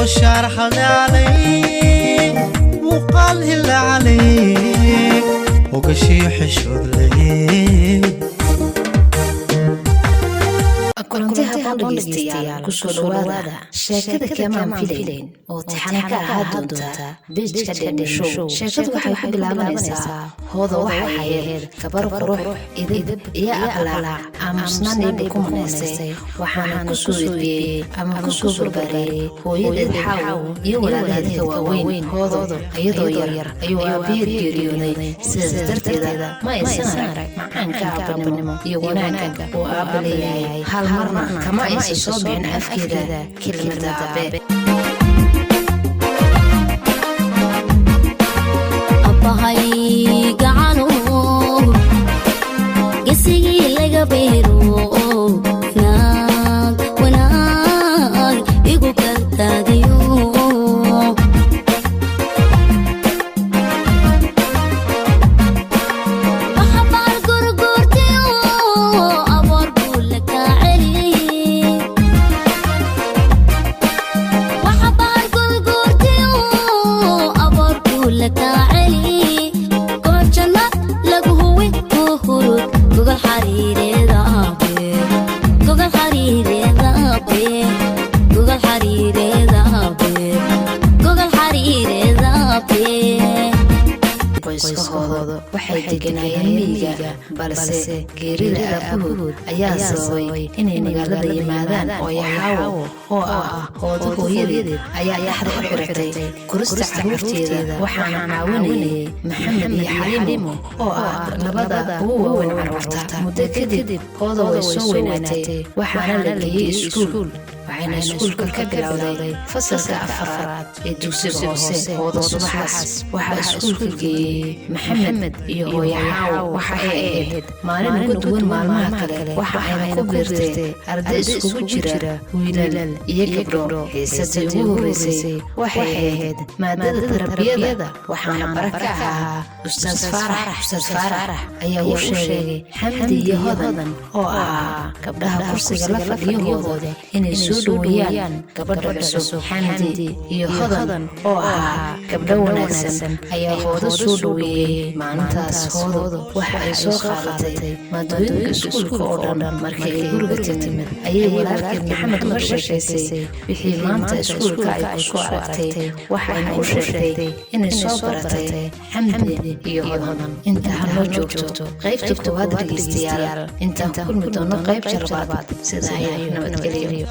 شارح علي وقال هلا علي وقشي حشود لي كنت هبون دغيستيال كسو دوادا sheekada kama filayn oo taxana ka ahaa doonta beejka dheemasho sheekadu waxay ku bilaabanaysaa hoodo waxay ahayd gabar qurux idib iyo aqlaala amusnaan ku munaasay waxaana ku soo idbiyay ama ku soo barbaariyay hooyadeed xaw iyo walaalkeed waaweyn hoodo iyadoo yar ayuu aabbiyeed geeriyooday sidaas darteeda ma aysan arag macaanka aabanimo iyo wanaagga oo aabba leeyahay hal marna kama aysan soo bixin afkeeda كلمة أبي أبهاي قعانو قسي لقبيرو ناق وناق إيقو كالتاديو waxay deganayeen miyiga balse geerida aabahood ayaa sababay inay magaalada yimaadaan oo yaxaawo oo ah hoodo hooyadeed ayaa dhaxda u xirtay kurista carruurteeda waxaana caawinayay maxamed iyo xaliimo oo ah labada ugu waaweyn carruurta muddo kadib hoodo way soo weynaatay waxaana la geeyey iskuul waxayna iskuulka ka bilowday fasalka afaraad ee dugsiga hoose hoodo subaxaas waxaa iskuulka geeyey maxamed iyo hooyaxaawo waxa ay ahayd maalin uga duwan maalmaha kale waxa ayna ku biirtay arday iskugu jira wiilal iyo gabdho xiisadii ugu horreysay waxay ahayd maadada tarbiyada waxaana baraka ahaa ustaas faarax ayaa u sheegay xamdi iyo hodan oo ahaa gabdhaha kursiga la fadhiyo hoodo inay soo dhaweeyaan gabadha cusub xamdi iyo hodan oo ahaa gabdho wanaagsan ayaa hoodo soo dhaweeyey maalintaas hoodo waxa ay soo qaadatay maadooyinka iskuulka oo dhan markii ay guriga timid ayay walaalkeed maxamed uga sheekaysay wixii maanta iskuulka ay ku soo aragtay waxayna u sheegtay inay soo baratay xamdi iyo hodan inta hanoo joogto qaybta koowaad dhegeystayaal intaan ku kulmi doono qayb jarbaad sida ay nabadgelyo